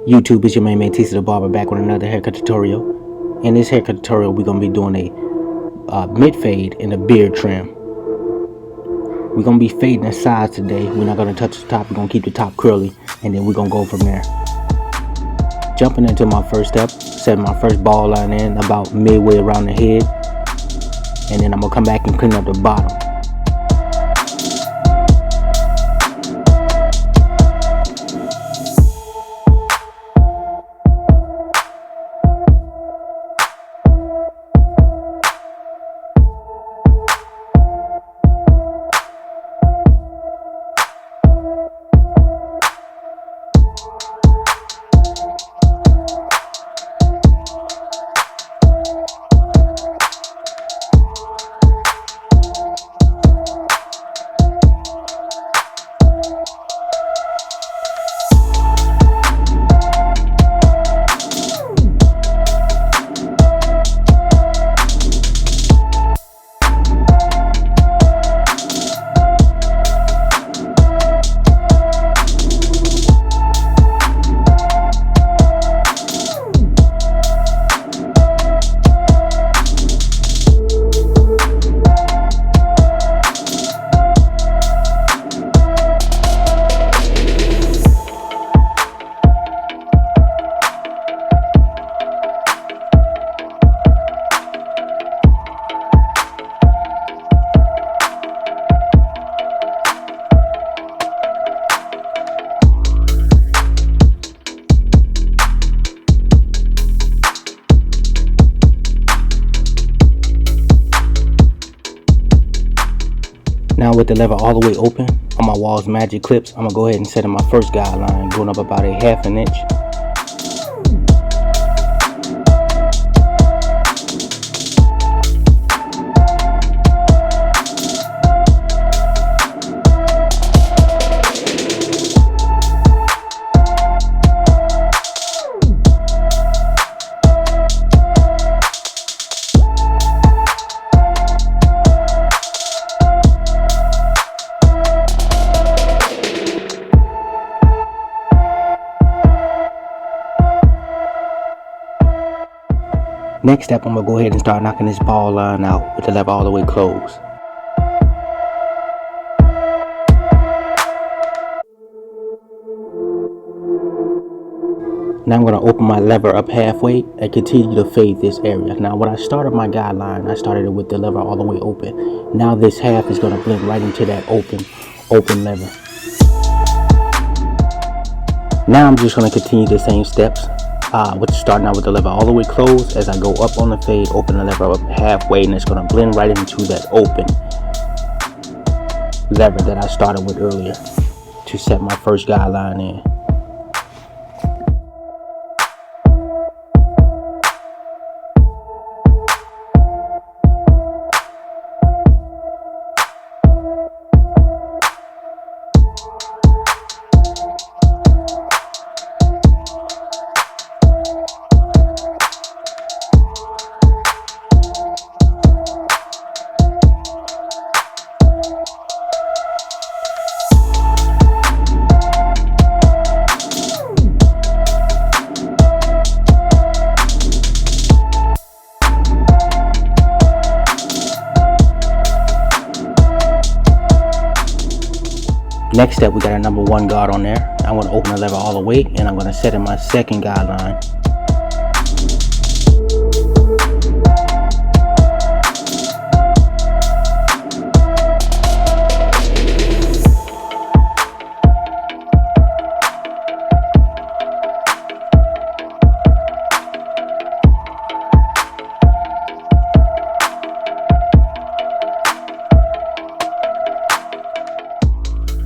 YouTube, is your main man Tisa the Barber back with another haircut tutorial. In this haircut tutorial, we're going to be doing a mid fade and a beard trim. We're going to be fading the sides today. We're not going to touch the top. We're going to keep the top curly, and then we're going to go from there. Jumping into my first step, setting my first ball line in about midway around the head, and then I'm going to come back and clean up the bottom. Now with the lever all the way open on my Walls Magic clips, I'm going to go ahead and set in my first guideline, going up about a ½ an inch. Next step, I'm going to go ahead and start knocking this ball line out with the lever all the way closed. Now I'm going to open my lever up halfway and continue to fade this area. Now when I started my guideline, I started it with the lever all the way open. Now this half is going to blend right into that open lever. Now I'm just going to continue the same steps. Starting out with the lever all the way closed. As I go up on the fade, open the lever up halfway, and it's going to blend right into that open lever that I started with earlier to set my first guideline in. Next step, we got our number 1 guard on there. I'm going to open the lever all the way, and I'm going to set in my second guideline.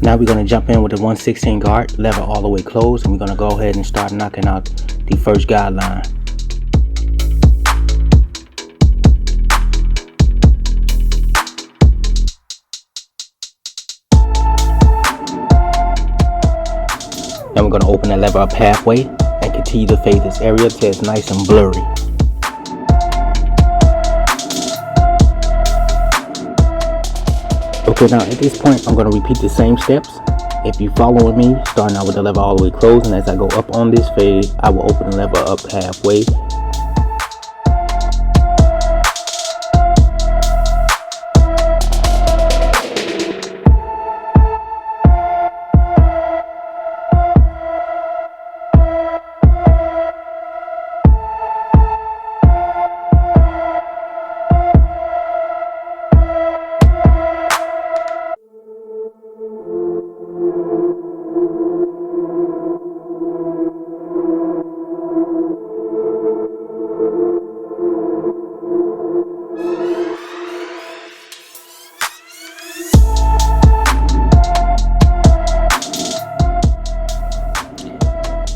Now we're going to jump in with the 1/16 guard, lever all the way closed, and we're going to go ahead and start knocking out the first guideline. Then we're going to open the lever up halfway and continue to fade this area till it's nice and blurry. Okay, now at this point I'm going to repeat the same steps If you following me, starting out with the lever all the way closed, and as I go up on this fade, I will open the lever up halfway.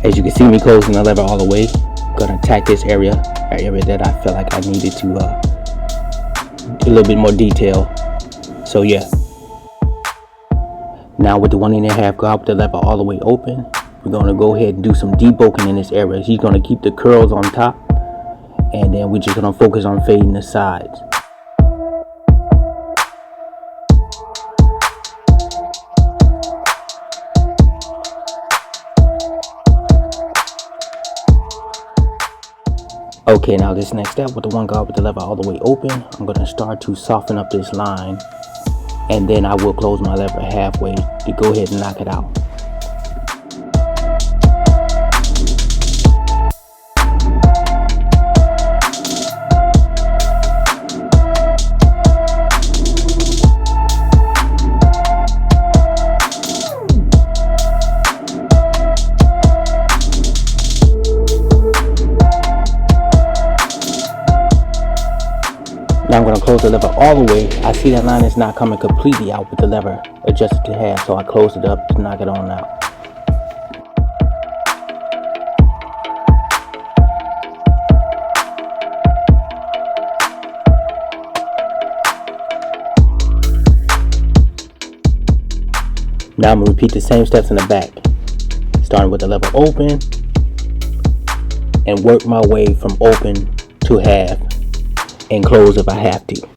As you can see me closing the lever all the way, I'm gonna attack this area that I felt like I needed to do a little bit more detail. So yeah. Now with the 1.5 go out with the lever all the way open, we're gonna go ahead and do some debulking in this area. He's gonna keep the curls on top, and then we're just gonna focus on fading the sides. Okay, now this next step with the 1 guard with the lever all the way open, I'm going to start to soften up this line, and then I will close my lever halfway to go ahead and knock it out. Now I'm going to close the lever all the way. I see that line is not coming completely out with the lever adjusted to half, so I closed it up to knock it on out. Now I'm going to repeat the same steps in the back, starting with the lever open and work my way from open to half and close if I have to.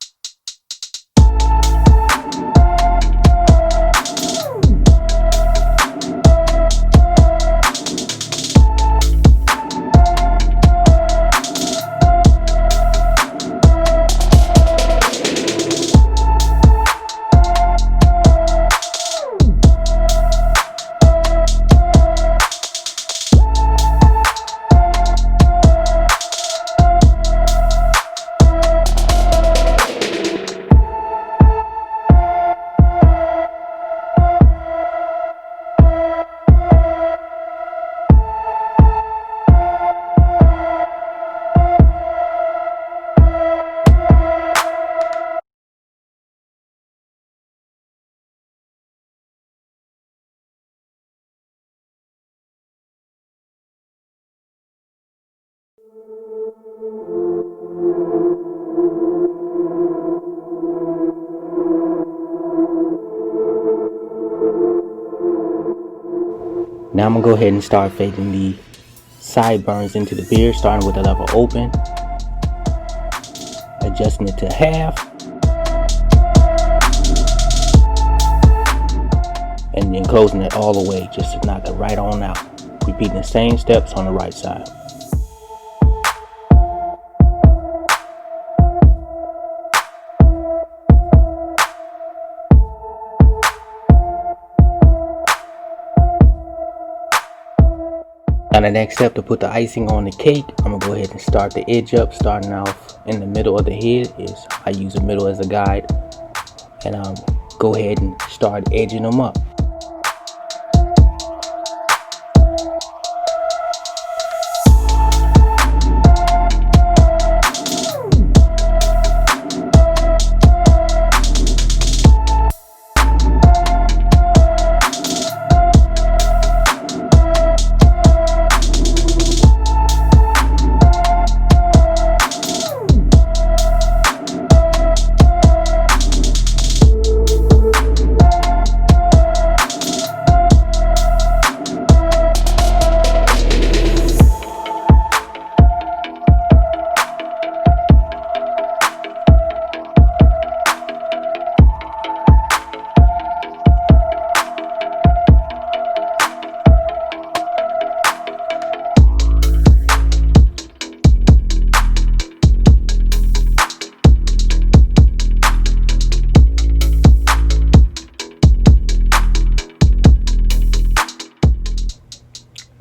Now I'm going to go ahead and start fading the sideburns into the beard, starting with the lever open, adjusting it to half, and then closing it all the way just to knock it right on out. Repeating the same steps on the right side. Now the next step to put the icing on the cake, I'm going to go ahead and start the edge up, starting off in the middle of the head. I use the middle as a guide, and go ahead and start edging them up.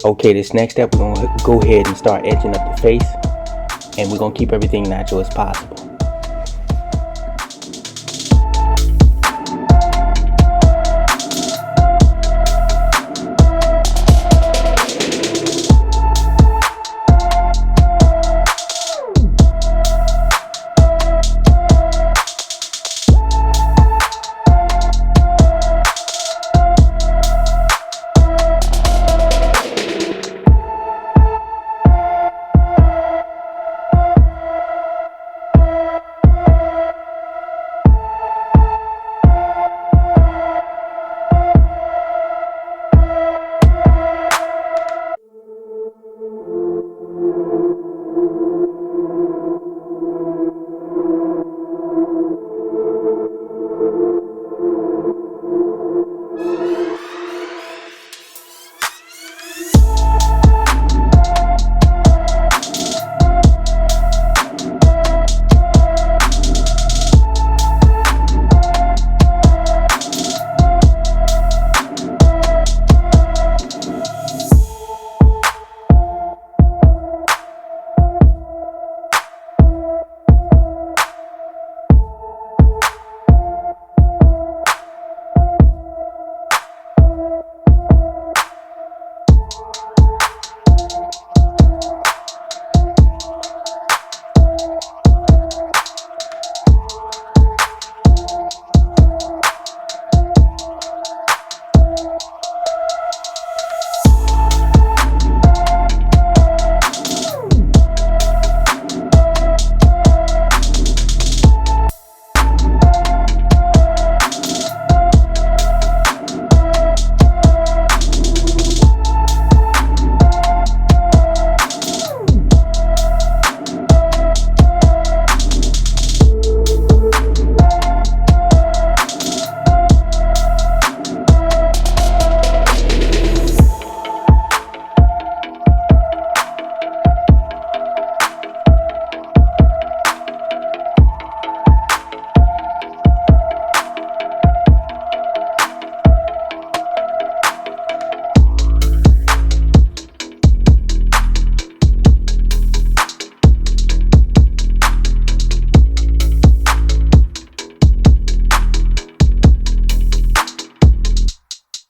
Okay, this next step, we're gonna go ahead and start etching up the face, and we're gonna keep everything natural as possible.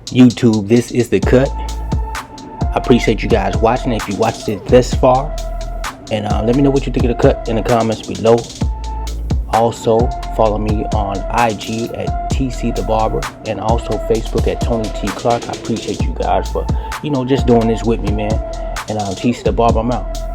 YouTube, this is the cut. I appreciate you guys watching. If you watched it this far, and let me know what you think of the cut in the comments below. Also follow me on IG at TC the Barber, and also Facebook at Tony T Clark. I appreciate you guys for just doing this with me, man. And TC the Barber, I'm out.